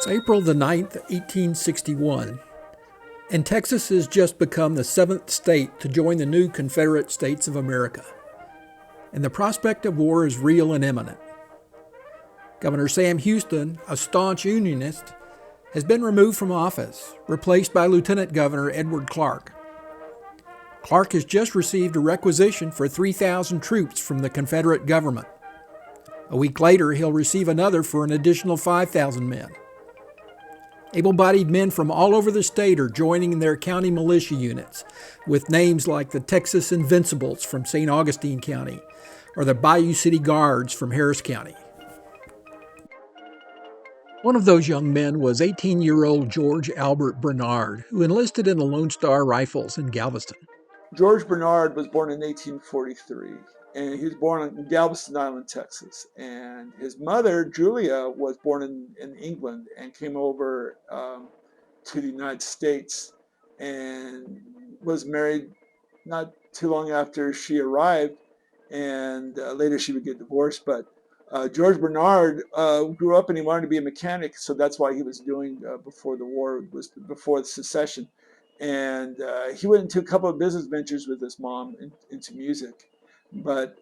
It's April the 9th, 1861, and Texas has just become the 7th state to join the new Confederate States of America. And the prospect of war is real and imminent. Governor Sam Houston, a staunch Unionist, has been removed from office, replaced by Lieutenant Governor Edward Clark. Clark has just received a requisition for 3,000 troops from the Confederate government. A week later, he'll receive another for an additional 5,000 men. Able-bodied men from all over the state are joining their county militia units, with names like the Texas Invincibles from St. Augustine County or the Bayou City Guards from Harris County. One of those young men was 18-year-old George Albert Bernard, who enlisted in the Lone Star Rifles in Galveston. George Bernard was born in 1843, and he was born on Galveston Island, Texas. And his mother, Julia, was born in England and came over to the United States and was married not too long after she arrived. And later she would get divorced. But George Bernard grew up and he wanted to be a mechanic, so that's why he was doing before the war, was before the Secession. And he went into a couple of business ventures with his mom into music. But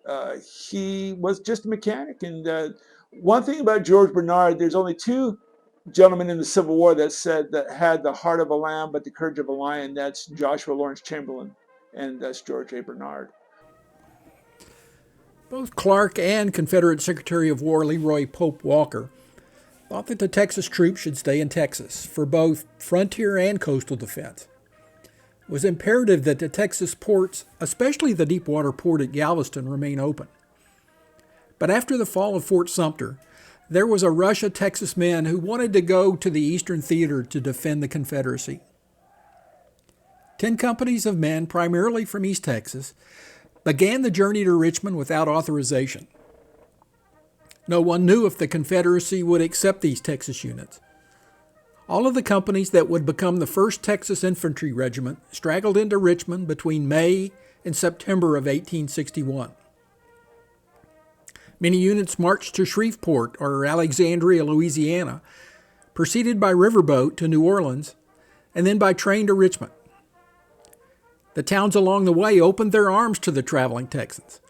he was just a mechanic. And one thing about George Bernard, there's only two gentlemen in the Civil War that said that had the heart of a lamb but the courage of a lion. That's Joshua Lawrence Chamberlain, and that's George A. Bernard. Both Clark and Confederate Secretary of War Leroy Pope Walker thought that the Texas troops should stay in Texas for both frontier and coastal defense. It was imperative that the Texas ports, especially the deepwater port at Galveston, remain open. But after the fall of Fort Sumter, there was a rush of Texas men who wanted to go to the Eastern Theater to defend the Confederacy. 10 companies of men, primarily from East Texas, began the journey to Richmond without authorization. No one knew if the Confederacy would accept these Texas units. All of the companies that would become the 1st Texas Infantry Regiment straggled into Richmond between May and September of 1861. Many units marched to Shreveport or Alexandria, Louisiana, proceeded by riverboat to New Orleans, and then by train to Richmond. The towns along the way opened their arms to the traveling Texans.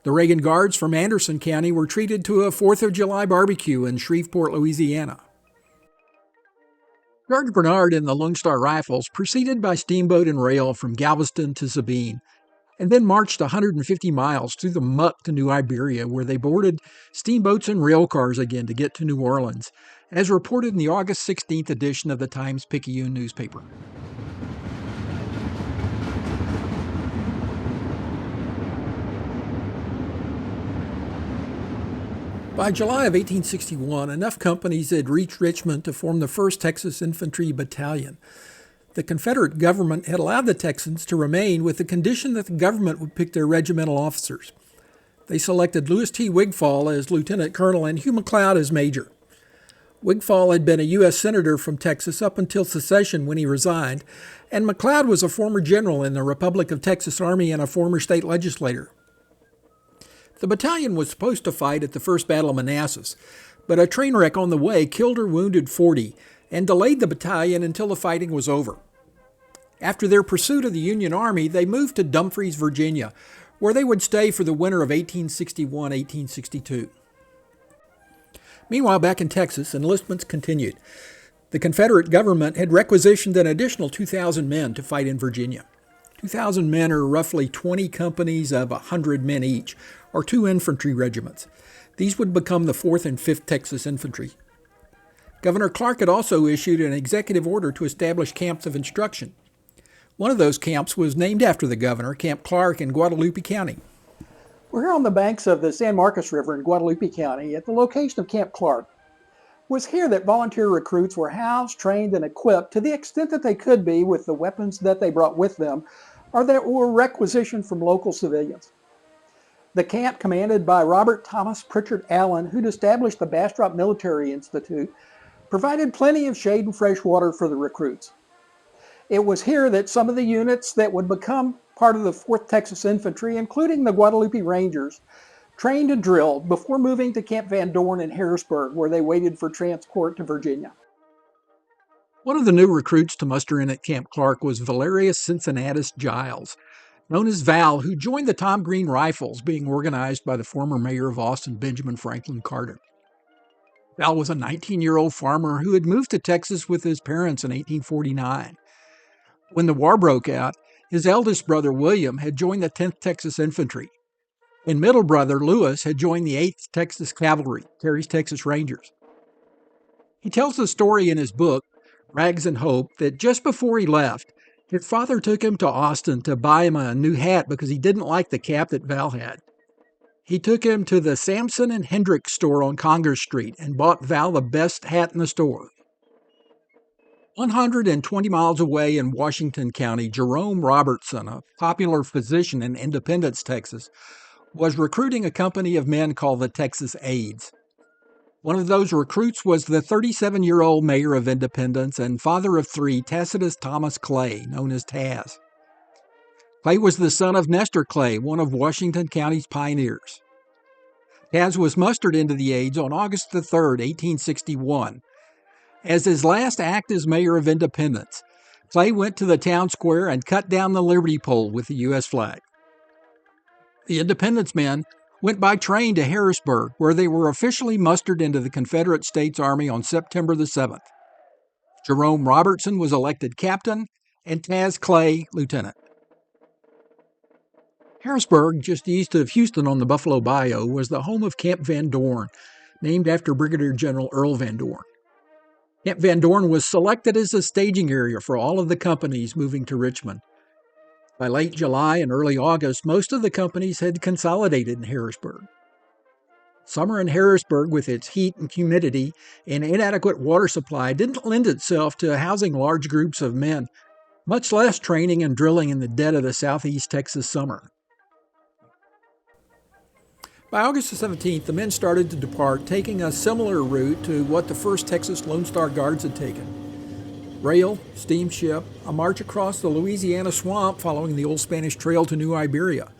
The Reagan Guards from Anderson County were treated to a 4th of July barbecue in Shreveport, Louisiana. George Bernard and the Lone Star Rifles proceeded by steamboat and rail from Galveston to Sabine, and then marched 150 miles through the muck to New Iberia, where they boarded steamboats and rail cars again to get to New Orleans, as reported in the August 16th edition of the Times-Picayune newspaper. By July of 1861, enough companies had reached Richmond to form the 1st Texas Infantry Battalion. The Confederate government had allowed the Texans to remain with the condition that the government would pick their regimental officers. They selected Lewis T. Wigfall as lieutenant colonel and Hugh McLeod as major. Wigfall had been a U.S. senator from Texas up until secession when he resigned, and McLeod was a former general in the Republic of Texas Army and a former state legislator. The battalion was supposed to fight at the First Battle of Manassas, but a train wreck on the way killed or wounded 40 and delayed the battalion until the fighting was over. After their pursuit of the Union Army, they moved to Dumfries, Virginia, where they would stay for the winter of 1861-1862. Meanwhile, back in Texas, enlistments continued. The Confederate government had requisitioned an additional 2,000 men to fight in Virginia. 2,000 men are roughly 20 companies of 100 men each, or 2 infantry regiments. These would become the 4th and 5th Texas Infantry. Governor Clark had also issued an executive order to establish camps of instruction. One of those camps was named after the governor, Camp Clark in Guadalupe County. We're here on the banks of the San Marcos River in Guadalupe County at the location of Camp Clark. It was here that volunteer recruits were housed, trained, and equipped to the extent that they could be with the weapons that they brought with them or that were requisitioned from local civilians. The camp, commanded by Robert Thomas Pritchard Allen, who'd established the Bastrop Military Institute, provided plenty of shade and fresh water for the recruits. It was here that some of the units that would become part of the 4th Texas Infantry, including the Guadalupe Rangers, trained and drilled before moving to Camp Van Dorn in Harrisburg, where they waited for transport to Virginia. One of the new recruits to muster in at Camp Clark was Valerius Cincinnatus Giles, known as Val, who joined the Tom Green Rifles, being organized by the former mayor of Austin, Benjamin Franklin Carter. Val was a 19-year-old farmer who had moved to Texas with his parents in 1849. When the war broke out, his eldest brother William had joined the 10th Texas Infantry, and middle brother Lewis had joined the 8th Texas Cavalry, Terry's Texas Rangers. He tells the story in his book, Rags and Hope, that just before he left, his father took him to Austin to buy him a new hat because he didn't like the cap that Val had. He took him to the Sampson and Hendricks store on Congress Street and bought Val the best hat in the store. 120 miles away in Washington County, Jerome Robertson, a popular physician in Independence, Texas, was recruiting a company of men called the Texas Aids. One of those recruits was the 37-year-old mayor of Independence and father of 3, Tacitus Thomas Clay, known as Taz. Clay was the son of Nestor Clay, one of Washington County's pioneers. Taz was mustered into the Aids on August 3, 1861. As his last act as mayor of Independence, Clay went to the town square and cut down the Liberty Pole with the U.S. flag. The Independence men went by train to Harrisburg, where they were officially mustered into the Confederate States Army on September the 7th. Jerome Robertson was elected captain and Taz Clay lieutenant. Harrisburg, just east of Houston on the Buffalo Bayou, was the home of Camp Van Dorn, named after Brigadier General Earl Van Dorn. Camp Van Dorn was selected as a staging area for all of the companies moving to Richmond. By late July and early August, most of the companies had consolidated in Harrisburg. Summer in Harrisburg, with its heat and humidity and inadequate water supply, didn't lend itself to housing large groups of men, much less training and drilling in the dead of the southeast Texas summer. By August the 17th, the men started to depart, taking a similar route to what the 1st Texas Lone Star Guards had taken. Rail, steamship, a march across the Louisiana swamp following the old Spanish Trail to New Iberia,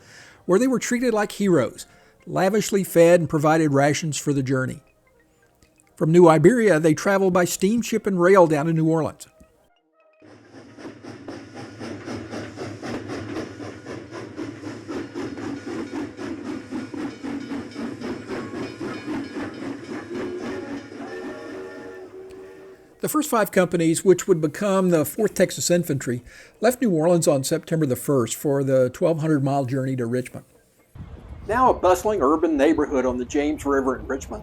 where they were treated like heroes, lavishly fed and provided rations for the journey. From New Iberia, they traveled by steamship and rail down to New Orleans. The first 5 companies, which would become the 4th Texas Infantry, left New Orleans on September the 1st for the 1,200-mile journey to Richmond. Now a bustling urban neighborhood on the James River in Richmond.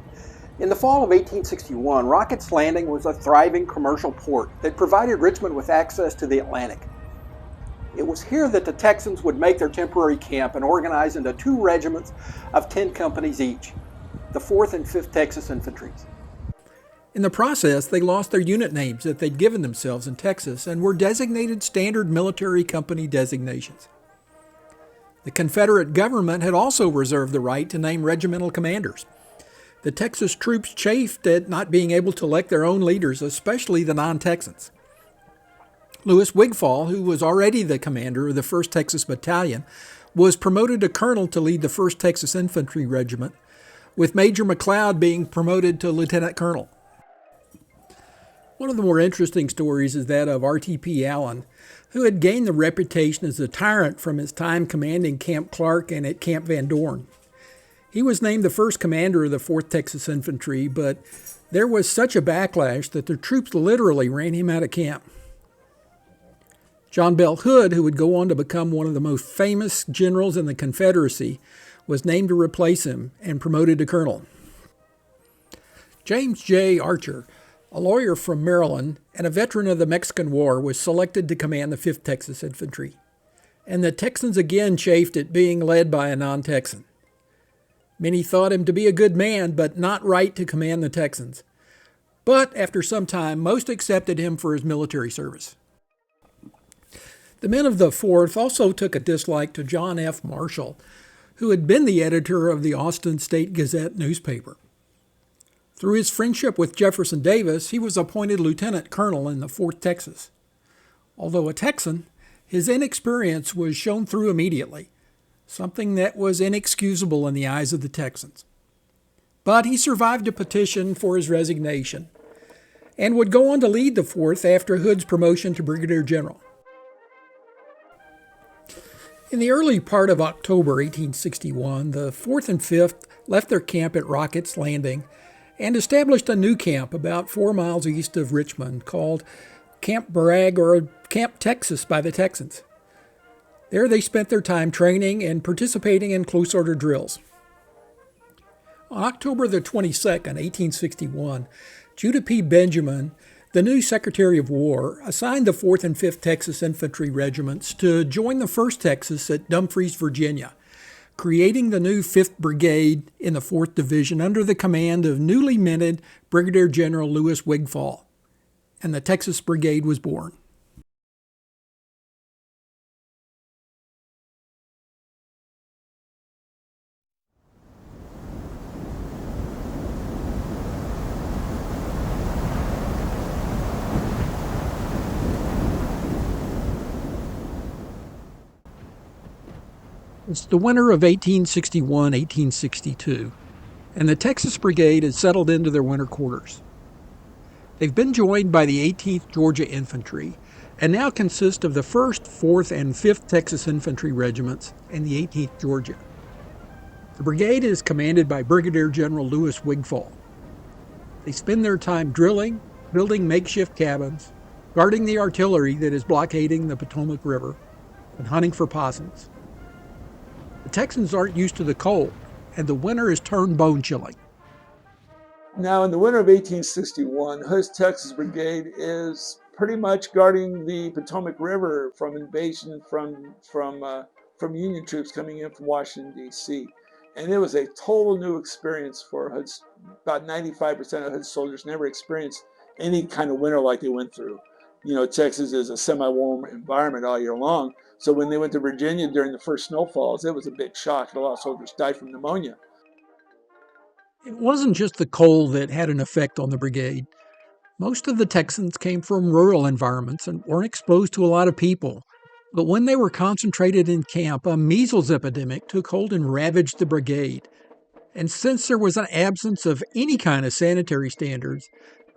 In the fall of 1861, Rocket's Landing was a thriving commercial port that provided Richmond with access to the Atlantic. It was here that the Texans would make their temporary camp and organize into 2 regiments of 10 companies each, the 4th and 5th Texas Infantries. In the process, they lost their unit names that they'd given themselves in Texas and were designated standard military company designations. The Confederate government had also reserved the right to name regimental commanders. The Texas troops chafed at not being able to elect their own leaders, especially the non-Texans. Louis Wigfall, who was already the commander of the 1st Texas Battalion, was promoted to colonel to lead the 1st Texas Infantry Regiment, with Major McLeod being promoted to lieutenant colonel. One of the more interesting stories is that of R.T.P. Allen, who had gained the reputation as a tyrant from his time commanding Camp Clark and at Camp Van Dorn. He was named the first commander of the 4th Texas Infantry, but there was such a backlash that the troops literally ran him out of camp. John Bell Hood, who would go on to become one of the most famous generals in the Confederacy, was named to replace him and promoted to colonel. James J. Archer, a lawyer from Maryland and a veteran of the Mexican War, was selected to command the 5th Texas Infantry. And the Texans again chafed at being led by a non-Texan. Many thought him to be a good man, but not right to command the Texans. But after some time, most accepted him for his military service. The men of the 4th also took a dislike to John F. Marshall, who had been the editor of the Austin State Gazette newspaper. Through his friendship with Jefferson Davis, he was appointed lieutenant colonel in the 4th Texas. Although a Texan, his inexperience was shown through immediately. something that was inexcusable in the eyes of the Texans. But he survived a petition for his resignation and would go on to lead the 4th after Hood's promotion to brigadier general. In the early part of October 1861, the 4th and 5th left their camp at Rocket's Landing and established a new camp about 4 miles east of Richmond called Camp Bragg, or Camp Texas by the Texans. There they spent their time training and participating in close order drills. On October the 22nd, 1861, Judah P. Benjamin, the new Secretary of War, assigned the 4th and 5th Texas Infantry Regiments to join the 1st Texas at Dumfries, Virginia, creating the new 5th Brigade in the 4th Division under the command of newly minted Brigadier General Lewis Wigfall. And the Texas Brigade was born. It's the winter of 1861-1862, and the Texas Brigade has settled into their winter quarters. They've been joined by the 18th Georgia Infantry, and now consist of the 1st, 4th, and 5th Texas Infantry Regiments and the 18th Georgia. The brigade is commanded by Brigadier General Lewis Wigfall. They spend their time drilling, building makeshift cabins, guarding the artillery that is blockading the Potomac River, and hunting for possums. The Texans aren't used to the cold, and the winter has turned bone-chilling. Now, in the winter of 1861, Hood's Texas Brigade is pretty much guarding the Potomac River from invasion from Union troops coming in from Washington, D.C. And it was a total new experience for Hood's. About 95% of Hood's soldiers never experienced any kind of winter like they went through. You know, Texas is a semi-warm environment all year long. So when they went to Virginia during the first snowfalls, it was a big shock. A lot of soldiers died from pneumonia. It wasn't just the cold that had an effect on the brigade. Most of the Texans came from rural environments and weren't exposed to a lot of people. But when they were concentrated in camp, a measles epidemic took hold and ravaged the brigade. And since there was an absence of any kind of sanitary standards,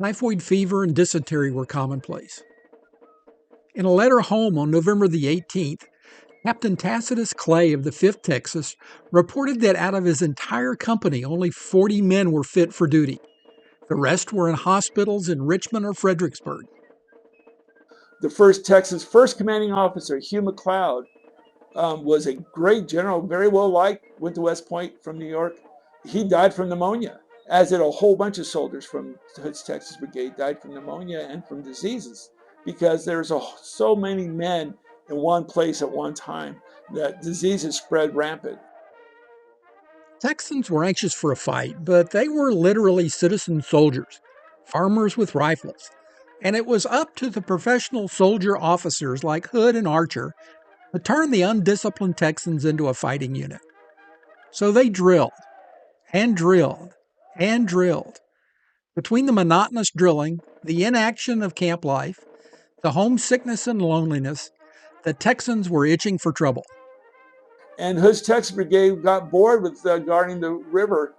typhoid fever and dysentery were commonplace. In a letter home on November the 18th, Captain Tacitus Clay of the 5th Texas reported that out of his entire company, only 40 men were fit for duty. The rest were in hospitals in Richmond or Fredericksburg. The 1st Texas first commanding officer, Hugh McLeod, was a great general, very well liked, went to West Point from New York. He died from pneumonia, as did a whole bunch of soldiers from Hood's Texas Brigade died from pneumonia and from diseases, because there's so many men in one place at one time that diseases spread rampant. Texans were anxious for a fight, but they were literally citizen soldiers, farmers with rifles, and it was up to the professional soldier officers like Hood and Archer to turn the undisciplined Texans into a fighting unit. So they drilled, and drilled, and drilled. Between the monotonous drilling, the inaction of camp life, the homesickness and loneliness, the Texans were itching for trouble. And Hood's Texas Brigade got bored with guarding the river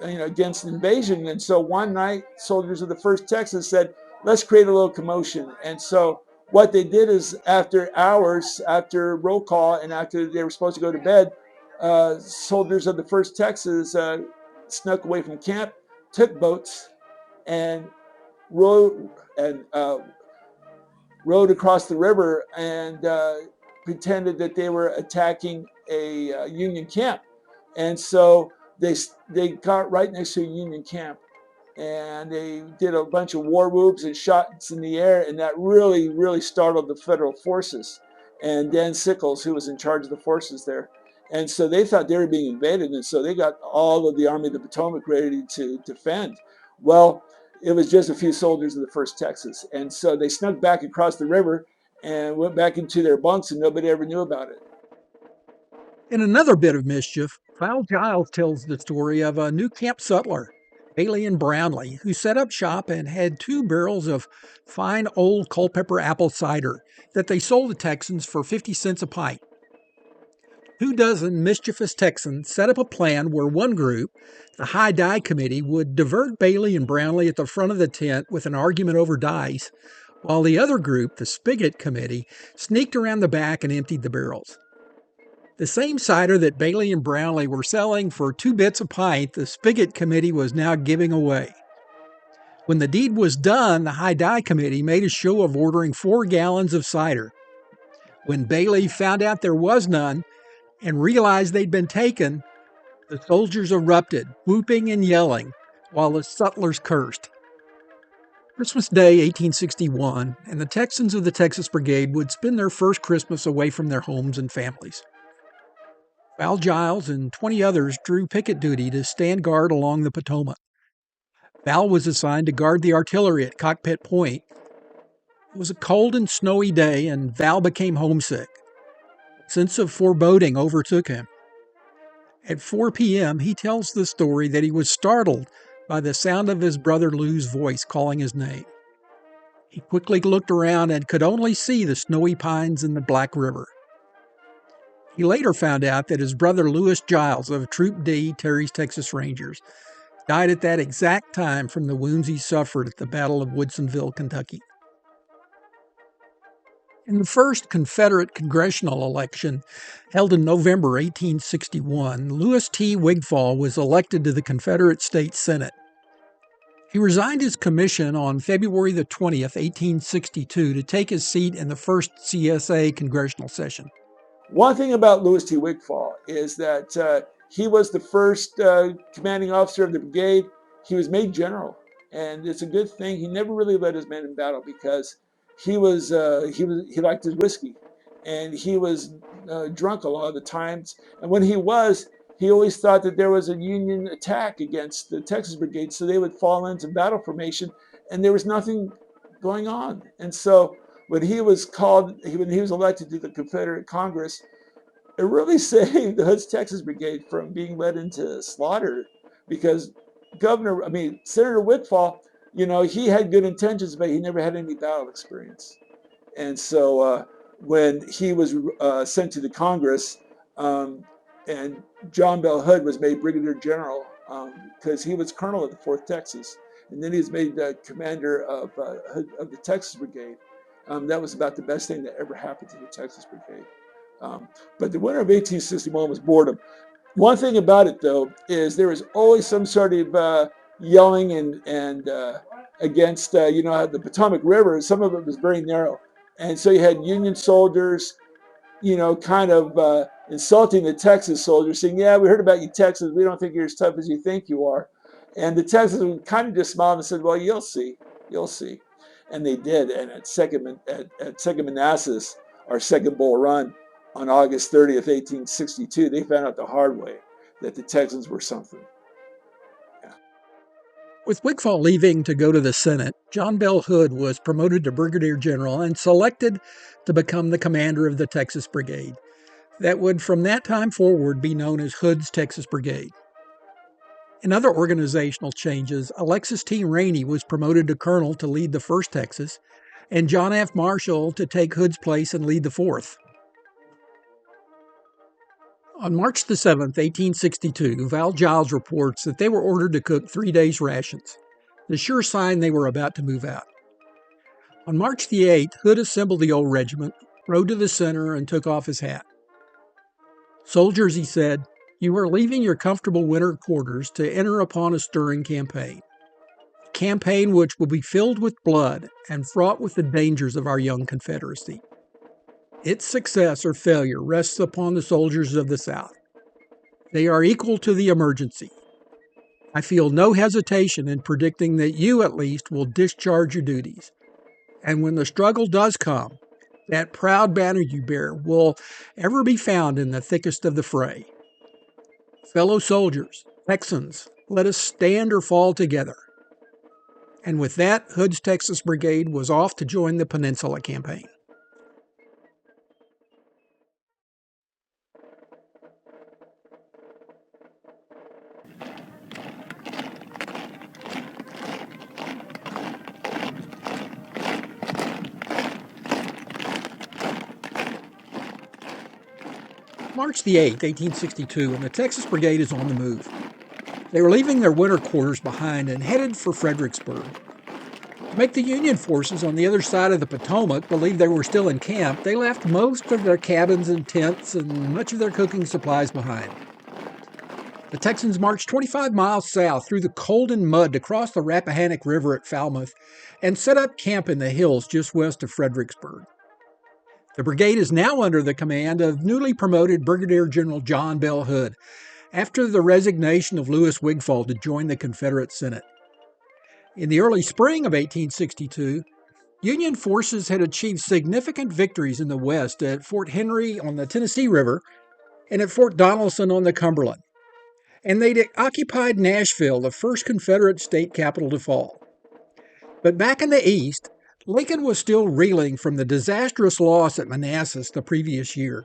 against invasion. And so one night, soldiers of the 1st Texas said, let's create a little commotion. And so what they did is, after hours, after roll call, and after they were supposed to go to bed, soldiers of the 1st Texas snuck away from camp, took boats, and rowed across the river and pretended that they were attacking a Union camp. And so they got right next to a Union camp, and they did a bunch of war whoops and shots in the air, and that really, really startled the federal forces and Dan Sickles, who was in charge of the forces there. And so they thought they were being invaded, and so they got all of the Army of the Potomac ready to defend. Well, it was just a few soldiers of the 1st Texas, and so they snuck back across the river and went back into their bunks, and nobody ever knew about it. In another bit of mischief, Val Giles tells the story of a new camp sutler, Bailey and Brownlee, who set up shop and had 2 barrels of fine old Culpeper apple cider that they sold to Texans for 50 cents a pint. 2 mischievous Texans set up a plan where one group, the High Die Committee, would divert Bailey and Brownlee at the front of the tent with an argument over dice, while the other group, the Spigot Committee, sneaked around the back and emptied the barrels. The same cider that Bailey and Brownlee were selling for 2 bits a pint, the Spigot Committee was now giving away. When the deed was done, the High Die Committee made a show of ordering 4 gallons of cider. When Bailey found out there was none and realized they'd been taken, the soldiers erupted, whooping and yelling, while the sutlers cursed. Christmas Day, 1861, and the Texans of the Texas Brigade would spend their first Christmas away from their homes and families. Val Giles and 20 others drew picket duty to stand guard along the Potomac. Val was assigned to guard the artillery at Cockpit Point. It was a cold and snowy day, and Val became homesick. A sense of foreboding overtook him. At 4 p.m., he tells the story that he was startled by the sound of his brother Lou's voice calling his name. He quickly looked around and could only see the snowy pines and the Black River. He later found out that his brother Louis Giles of Troop D, Terry's Texas Rangers, died at that exact time from the wounds he suffered at the Battle of Woodsonville, Kentucky. In the first Confederate congressional election, held in November 1861, Louis T. Wigfall was elected to the Confederate State Senate. He resigned his commission on February the 20th, 1862, to take his seat in the first CSA congressional session. One thing about Louis T. Wigfall is that he was the first commanding officer of the brigade. He was made general, and it's a good thing. He never really led his men in battle because he liked his whiskey, and he was drunk a lot of the times. And when he always thought that there was a Union attack against the Texas Brigade, so they would fall into battle formation, and there was nothing going on. And so when he was elected to the Confederate Congress, it really saved the Hood's Texas Brigade from being led into slaughter, because Senator Wigfall, he had good intentions, but he never had any battle experience. And so when he was sent to the Congress, and John Bell Hood was made Brigadier General because he was Colonel of the 4th Texas, and then he was made commander of the Texas Brigade. That was about the best thing that ever happened to the Texas Brigade. But the winter of 1861 was boredom. One thing about it, though, is there was always some sort of yelling and against, the Potomac River. Some of it was very narrow. And so you had Union soldiers, kind of insulting the Texas soldiers, saying, "Yeah, we heard about you, Texas. We don't think you're as tough as you think you are." And the Texans would kind of just smiled and said, "Well, you'll see. And they did. And at Second Manassas, our Second Bull Run, on August 30th, 1862, they found out the hard way that the Texans were something. Yeah. With Wigfall leaving to go to the Senate, John Bell Hood was promoted to Brigadier General and selected to become the commander of the Texas Brigade. That would, from that time forward, be known as Hood's Texas Brigade. In other organizational changes, Alexis T. Rainey was promoted to colonel to lead the 1st Texas, and John F. Marshall to take Hood's place and lead the 4th. On March the 7th, 1862, Val Giles reports that they were ordered to cook 3 days' rations, the sure sign they were about to move out. On March the 8th, Hood assembled the old regiment, rode to the center, and took off his hat. "Soldiers," he said, "you are leaving your comfortable winter quarters to enter upon a stirring campaign. A campaign which will be filled with blood and fraught with the dangers of our young Confederacy. Its success or failure rests upon the soldiers of the South. They are equal to the emergency. I feel no hesitation in predicting that you, at least, will discharge your duties. And when the struggle does come, that proud banner you bear will ever be found in the thickest of the fray. Fellow soldiers, Texans, let us stand or fall together." And with that, Hood's Texas Brigade was off to join the Peninsula Campaign. March the 8th, 1862, and the Texas Brigade is on the move. They were leaving their winter quarters behind and headed for Fredericksburg. To make the Union forces on the other side of the Potomac believe they were still in camp, they left most of their cabins and tents and much of their cooking supplies behind. The Texans marched 25 miles south through the cold and mud to cross the Rappahannock River at Falmouth and set up camp in the hills just west of Fredericksburg. The brigade is now under the command of newly promoted Brigadier General John Bell Hood, after the resignation of Louis Wigfall to join the Confederate Senate. In the early spring of 1862, Union forces had achieved significant victories in the West at Fort Henry on the Tennessee River and at Fort Donelson on the Cumberland, and they'd occupied Nashville, the first Confederate state capital to fall. But back in the East, Lincoln was still reeling from the disastrous loss at Manassas the previous year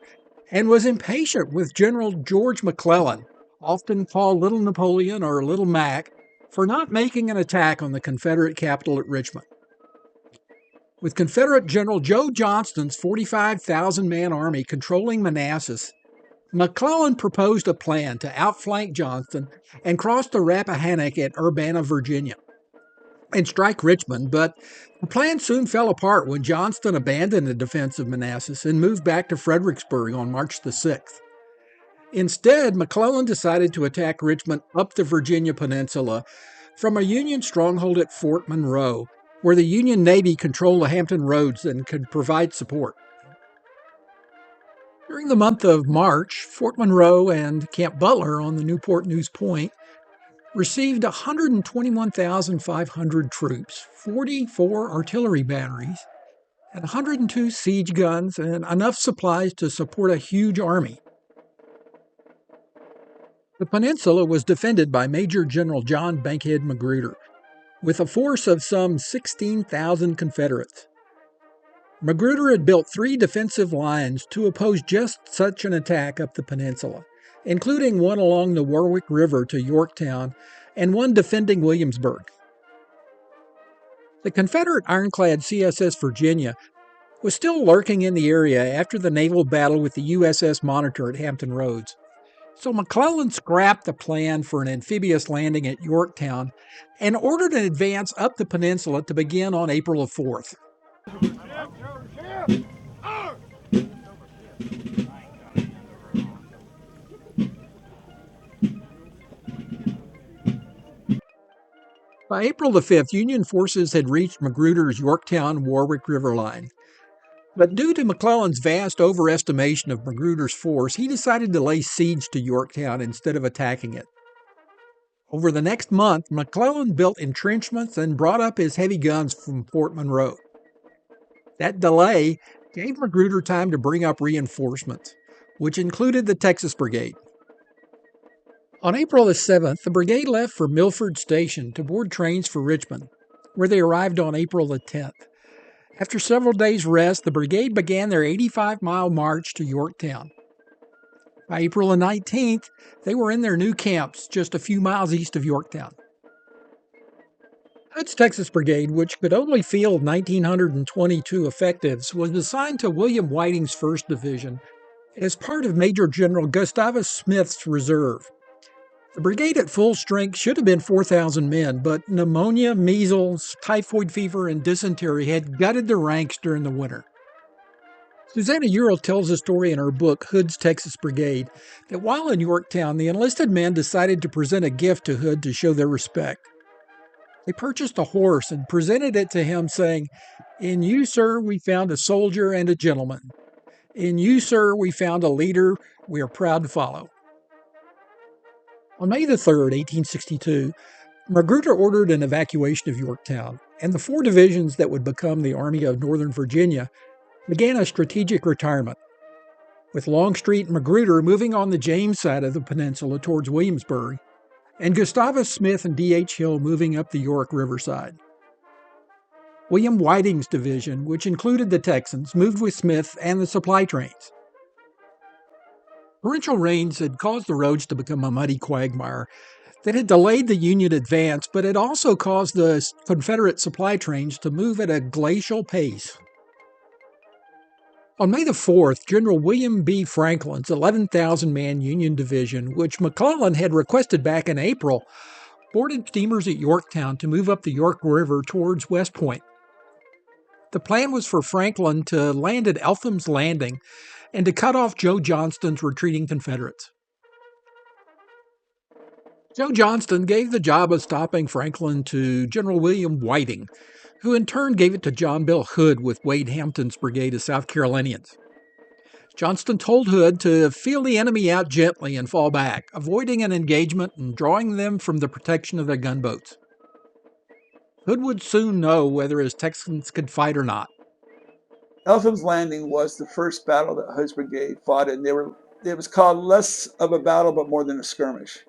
and was impatient with General George McClellan, often called Little Napoleon or Little Mac, for not making an attack on the Confederate capital at Richmond. With Confederate General Joe Johnston's 45,000-man army controlling Manassas, McClellan proposed a plan to outflank Johnston and cross the Rappahannock at Urbana, Virginia, and strike Richmond, but the plan soon fell apart when Johnston abandoned the defense of Manassas and moved back to Fredericksburg on March the 6th. Instead, McClellan decided to attack Richmond up the Virginia Peninsula from a Union stronghold at Fort Monroe, where the Union Navy controlled the Hampton Roads and could provide support. During the month of March, Fort Monroe and Camp Butler on the Newport News Point received 121,500 troops, 44 artillery batteries, and 102 siege guns, and enough supplies to support a huge army. The peninsula was defended by Major General John Bankhead Magruder, with a force of some 16,000 Confederates. Magruder had built 3 defensive lines to oppose just such an attack up the peninsula, including one along the Warwick River to Yorktown and one defending Williamsburg. The Confederate ironclad CSS Virginia was still lurking in the area after the naval battle with the USS Monitor at Hampton Roads. So McClellan scrapped the plan for an amphibious landing at Yorktown and ordered an advance up the peninsula to begin on April 4th. By April the 5th, Union forces had reached Magruder's Yorktown-Warwick River line. But due to McClellan's vast overestimation of Magruder's force, he decided to lay siege to Yorktown instead of attacking it. Over the next month, McClellan built entrenchments and brought up his heavy guns from Fort Monroe. That delay gave Magruder time to bring up reinforcements, which included the Texas Brigade. On April the 7th, the brigade left for Milford Station to board trains for Richmond, where they arrived on April the 10th. After several days' rest, the brigade began their 85-mile march to Yorktown. By April the 19th, they were in their new camps just a few miles east of Yorktown. Hood's Texas Brigade, which could only field 1,922 effectives, was assigned to William Whiting's 1st Division as part of Major General Gustavus Smith's reserve. The brigade at full strength should have been 4,000 men, but pneumonia, measles, typhoid fever, and dysentery had gutted the ranks during the winter. Susanna Urell tells the story in her book, Hood's Texas Brigade, that while in Yorktown, the enlisted men decided to present a gift to Hood to show their respect. They purchased a horse and presented it to him, saying, "In you, sir, we found a soldier and a gentleman. In you, sir, we found a leader we are proud to follow." On May the 3rd, 1862, Magruder ordered an evacuation of Yorktown, and the 4 divisions that would become the Army of Northern Virginia began a strategic retirement, with Longstreet and Magruder moving on the James side of the peninsula towards Williamsburg, and Gustavus Smith and D.H. Hill moving up the York River side. William Whiting's division, which included the Texans, moved with Smith and the supply trains. Torrential rains had caused the roads to become a muddy quagmire that had delayed the Union advance, but had also caused the Confederate supply trains to move at a glacial pace. On May the 4th, General William B. Franklin's 11,000-man Union division, which McClellan had requested back in April, boarded steamers at Yorktown to move up the York River towards West Point. The plan was for Franklin to land at Eltham's Landing and to cut off Joe Johnston's retreating Confederates. Joe Johnston gave the job of stopping Franklin to General William Whiting, who in turn gave it to John Bell Hood with Wade Hampton's brigade of South Carolinians. Johnston told Hood to feel the enemy out gently and fall back, avoiding an engagement and drawing them from the protection of their gunboats. Hood would soon know whether his Texans could fight or not. Eltham's Landing was the first battle that Hood's brigade fought in. It was called less of a battle but more than a skirmish.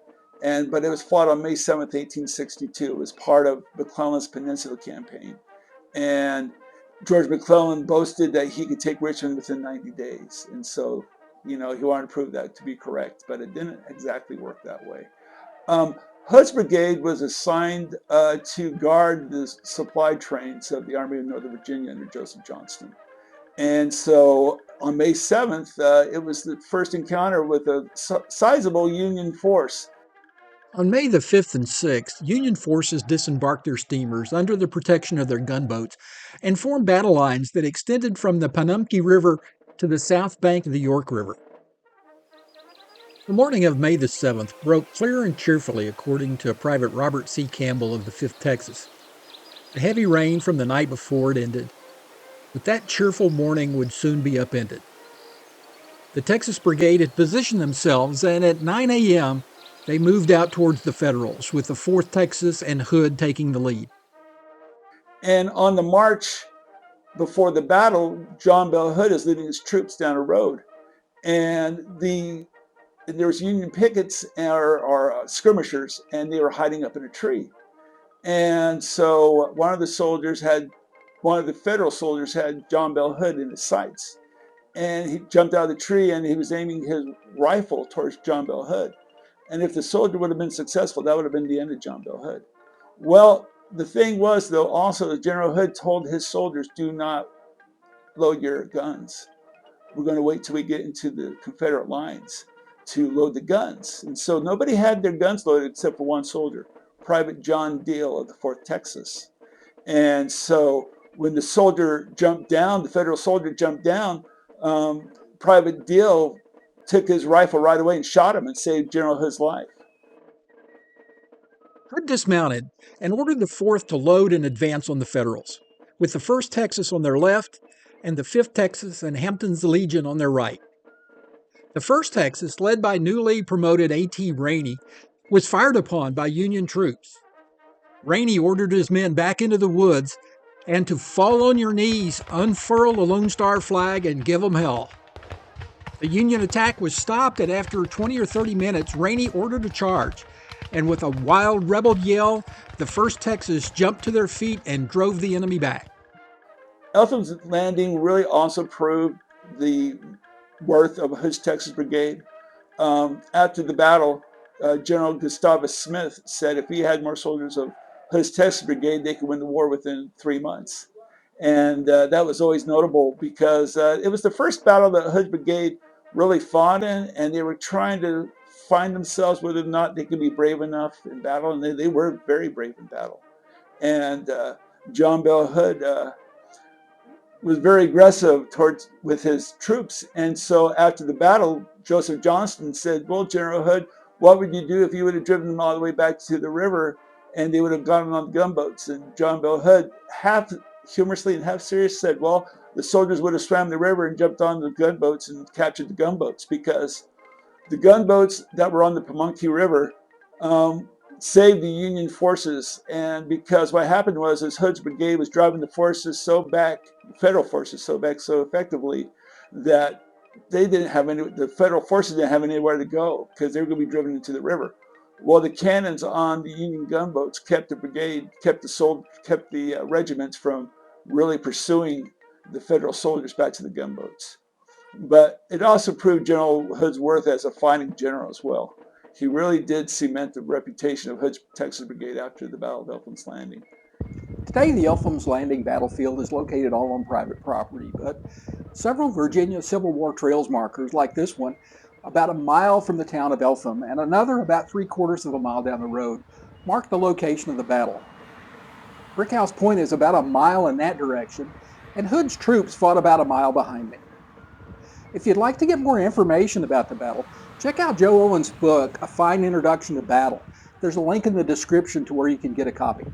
But it was fought on May 7th, 1862. It was part of McClellan's Peninsula campaign. And George McClellan boasted that he could take Richmond within 90 days. And so, he wanted to prove that to be correct, but it didn't exactly work that way. Hood's brigade was assigned to guard the supply trains of the Army of Northern Virginia under Joseph Johnston. And so on May 7th, it was the first encounter with a sizable Union force. On May the 5th and 6th, Union forces disembarked their steamers under the protection of their gunboats and formed battle lines that extended from the Pamunkey River to the south bank of the York River. The morning of May the 7th broke clear and cheerfully, according to Private Robert C. Campbell of the 5th Texas. The heavy rain from the night before it ended, but that cheerful morning would soon be upended. The Texas Brigade had positioned themselves, and at 9 a.m., they moved out towards the Federals, with the 4th Texas and Hood taking the lead. And on the march before the battle, John Bell Hood is leading his troops down a road. And there was Union pickets or skirmishers, and they were hiding up in a tree. And so one of the Federal soldiers had John Bell Hood in his sights. And he jumped out of the tree, and he was aiming his rifle towards John Bell Hood. And if the soldier would have been successful, that would have been the end of John Bell Hood. Well, the thing was, though, also that General Hood told his soldiers, do not load your guns. We're going to wait till we get into the Confederate lines to load the guns. And so nobody had their guns loaded except for one soldier, Private John Deal of the 4th Texas. And so when the soldier jumped down, the Federal soldier jumped down, Private Deal took his rifle right away and shot him and saved General Hood's life. Hood dismounted and ordered the 4th to load and advance on the Federals, with the 1st Texas on their left and the 5th Texas and Hampton's Legion on their right. The 1st Texas, led by newly promoted A.T. Rainey, was fired upon by Union troops. Rainey ordered his men back into the woods and to fall on your knees, unfurl the Lone Star flag, and give them hell. The Union attack was stopped, and after 20 or 30 minutes, Rainey ordered a charge. And with a wild rebel yell, the 1st Texas jumped to their feet and drove the enemy back. Eltham's Landing really also proved the worth of Hood's Texas Brigade. After the battle, General Gustavus Smith said if he had more soldiers of Hood's Texas Brigade, they could win the war within 3 months. And that was always notable because it was the first battle that Hood's Brigade really fought in, and they were trying to find themselves whether or not they could be brave enough in battle, and they were very brave in battle. And John Bell Hood was very aggressive with his troops. And so after the battle, Joseph Johnston said, well, General Hood, what would you do if you would have driven them all the way back to the river and they would have gone on gunboats? And John Bell Hood, half humorously and half serious, said, well, the soldiers would have swam the river and jumped on the gunboats and captured the gunboats, because the gunboats that were on the Pamunkey River saved the Union forces. And because what happened was Hood's brigade was driving the Federal forces so back so effectively that the Federal forces didn't have anywhere to go because they were going to be driven into the river. Well, the cannons on the Union gunboats kept the brigade, kept the regiments from really pursuing the Federal soldiers back to the gunboats. But it also proved General Hood's worth as a fighting general as well. He really did cement the reputation of Hood's Texas Brigade after the Battle of Eltham's Landing. Today, the Eltham's Landing battlefield is located all on private property, but several Virginia Civil War trails markers, like this one, about a mile from the town of Eltham, and another about 3/4 of a mile down the road, mark the location of the battle. Brickhouse Point is about a mile in that direction, and Hood's troops fought about a mile behind me. If you'd like to get more information about the battle, check out Joe Owen's book, A Fine Introduction to Battle. There's a link in the description to where you can get a copy.